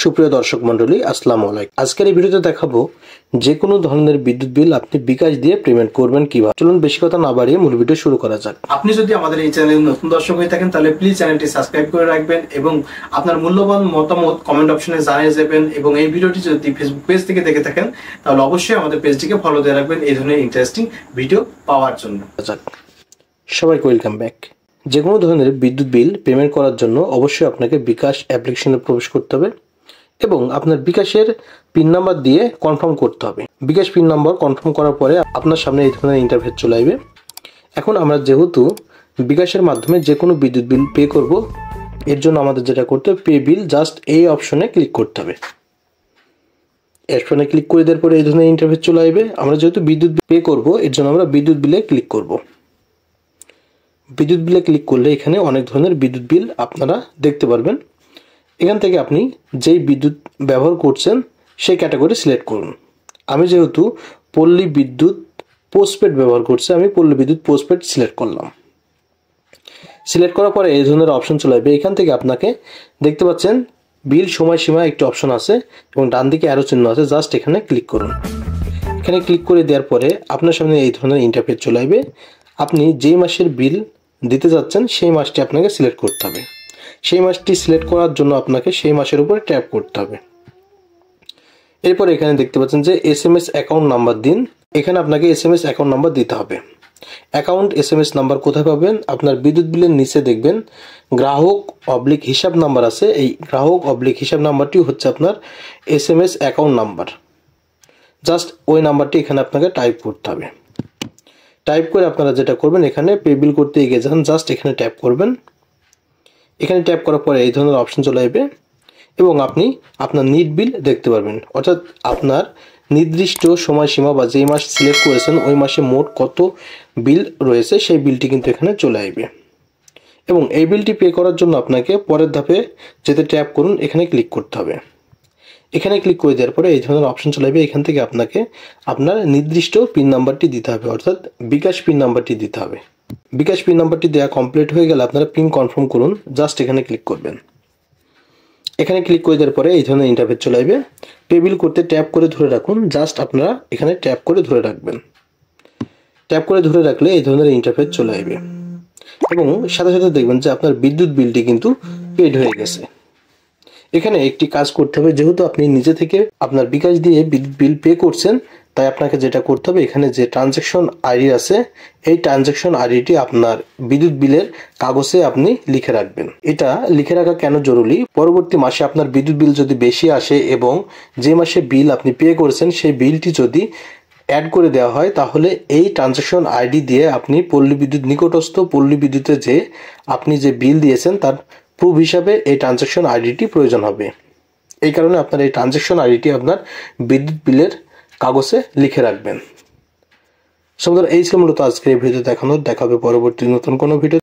সুপ্রিয় দর্শক মণ্ডলী, আসসালামু আলাইকুম। আজকের এই ভিডিওতে দেখাবো যে কোনো ধরনের বিদ্যুৎ বিল আপনি বিকাশ দিয়ে পেমেন্ট করবেন কিভাবে। চলুন বেশি কথা না বাড়িয়ে মূল ভিডিও শুরু করা যাক। আপনি যদি আমাদের এই চ্যানেলে নতুন দর্শক হয়ে থাকেন তাহলে প্লিজ চ্যানেলটি সাবস্ক্রাইব করে রাখবেন এবং আপনার মূল্যবান মতামত কমেন্ট অপশনে জানিয়ে যাবেন। এবং এই ভিডিওটি যদি ফেসবুক পেজ থেকে দেখে থাকেন তাহলে অবশ্যই আমাদের পেজটিকে ফলো দিয়ে রাখবেন এই ধরনের ইন্টারেস্টিং ভিডিও পাওয়ার জন্য। সবাইকে ওয়েলকাম ব্যাক। যে কোনো ধরনের বিদ্যুৎ বিল পেমেন্ট করার জন্য অবশ্যই আপনাকে বিকাশ অ্যাপ্লিকেশনে প্রবেশ করতে হবে এবং আপনার বিকাশের পিন নাম্বার দিয়ে কনফার্ম করতে হবে। বিকাশ পিন নাম্বার কনফার্ম করার পরে আপনার সামনে এই ধরনের ইন্টারফেস চলে আসবে। এখন আমরা যেহেতু বিকাশের মাধ্যমে যে কোনো বিদ্যুৎ বিল পে করব, এর জন্য আমাদের যেটা করতে হবে, পে বিল, জাস্ট এই অপশনে ক্লিক করতে হবে। অপশনে ক্লিক করে দেওয়ার পরে এই ধরনের ইন্টারফেস চলে আসবে। আমরা যেহেতু বিদ্যুৎ পে করব, এর জন্য আমরা বিদ্যুৎ বিলে ক্লিক করব। বিদ্যুৎ বিলে ক্লিক করলে এখানে অনেক ধরনের বিদ্যুৎ বিল আপনারা দেখতে পারবেন। এখান থেকে আপনি যেই বিদ্যুৎ ব্যবহার করছেন সেই ক্যাটাগরি সিলেক্ট করুন। আমি যেহেতু পল্লী বিদ্যুৎ পোস্টপেড ব্যবহার করছি, আমি পল্লী বিদ্যুৎ পোস্টপেড সিলেক্ট করলাম। সিলেক্ট করার পরে এই ধরনের অপশন চলে আসবে। এখান থেকে আপনাকে দেখতে পাচ্ছেন বিল সময়সীমা একটি অপশন আছে এবং ডান দিকে অ্যারো চিহ্ন আছে, জাস্ট এখানে ক্লিক করুন। এখানে ক্লিক করে দেওয়ার পরে আপনার সামনে এই ধরনের ইন্টারফেস চলে আসবে। আপনি যেই মাসের বিল দিতে যাচ্ছেন সেই মাসটি আপনাকে সিলেক্ট করতে হবে। সেই মাসটি সিলেক্ট করার জন্য আপনাকে সেই মাসের উপরে ট্যাপ করতে হবে। এরপর এখানে দেখতে পাচ্ছেন যে SMS অ্যাকাউন্ট নাম্বার দিন। এখানে আপনাকে SMS অ্যাকাউন্ট নাম্বার দিতে হবে। অ্যাকাউন্ট SMS নাম্বার কোথায় পাবেন? আপনার বিদ্যুৎ বিলের নিচে দেখবেন গ্রাহক অবলিক হিসাব নাম্বার আছে। এই গ্রাহক অবলিক হিসাব নাম্বারটি হচ্ছে আপনার SMS অ্যাকাউন্ট নাম্বার। জাস্ট ওই নাম্বারটি এখানে আপনাকে টাইপ করতে হবে। টাইপ করে আপনারা যেটা করবেন, এখানে পে বিল করতে এগিয়ে যান, জাস্ট এখানে ট্যাপ করবেন। এখানে ট্যাপ করার পরে এই ধরনের অপশন চলে আসবে এবং আপনি আপনার নিট বিল দেখতে পারবেন। অর্থাৎ আপনার নির্দিষ্ট সময়সীমা বা যেই মাস সিলেক্ট করেছেন ওই মাসে মোট কত বিল রয়েছে সেই বিলটি কিন্তু এখানে চলে আসবে। এবং এই বিলটি পে করার জন্য আপনাকে পরের ধাপে যেতে ট্যাপ করুন, এখানে ক্লিক করতে হবে। এখানে ক্লিক করে দেওয়ার পরে এই ধরনের অপশন চলে আসবে। এখান থেকে আপনাকে আপনার নির্দিষ্ট পিন নাম্বারটি দিতে হবে, অর্থাৎ বিকাশ পিন নাম্বারটি দিতে হবে। বিকাশ পিন নাম্বারটি দেওয়া কমপ্লিট হয়ে গেলে আপনারা পিন কনফার্ম করুন, জাস্ট এখানে ক্লিক করবেন। এখানে ক্লিক করে দেওয়ার পরে এই ধরনের ইন্টারফেস চলে আসবে। পে বিল করতে ট্যাপ করে ধরে রাখুন, জাস্ট আপনারা এখানে ট্যাপ করে ধরে রাখবেন। ট্যাপ করে ধরে রাখলে এই ধরনের ইন্টারফেস চলে আসবে এবং সাথে সাথে দেখবেন যে আপনার বিদ্যুৎ বিলটি কিন্তু পেড হয়ে গেছে। এখানে একটি কাজ করতে হবে, যেহেতু আপনি নিজে থেকে আপনার বিকাশ দিয়ে বিদ্যুৎ বিল পে করছেন, তাই আপনাকে যেটা করতে হবে, এখানে যে ট্রানজ্যাকশন আইডি আছে এই ট্রানজ্যাকশন আইডিটি আপনার বিদ্যুৎ বিলের কাগজে আপনি লিখে রাখবেন। এটা লিখে রাখা কেন জরুরি? পরবর্তী মাসে আপনার বিদ্যুৎ বিল যদি বেশি আসে এবং যে মাসে বিল আপনি পে করেছেন সেই বিলটি যদি অ্যাড করে দেওয়া হয়, তাহলে এই ট্রানজ্যাকশন আইডি দিয়ে আপনি পল্লী বিদ্যুৎ নিকটস্থ পল্লী বিদ্যুতে যে আপনি যে বিল দিয়েছেন তার প্রুফ হিসাবে এই ট্রানজ্যাকশন আইডিটি প্রয়োজন হবে। এই কারণে আপনার এই ট্রানজ্যাকশন আইডিটি আপনার বিদ্যুৎ বিলের কাগজে লিখে রাখবেন। এই ছিল মূলত আজকের এই ভিডিও দেখানো। দেখা হবে পরবর্তী নতুন কোনো ভিডিও।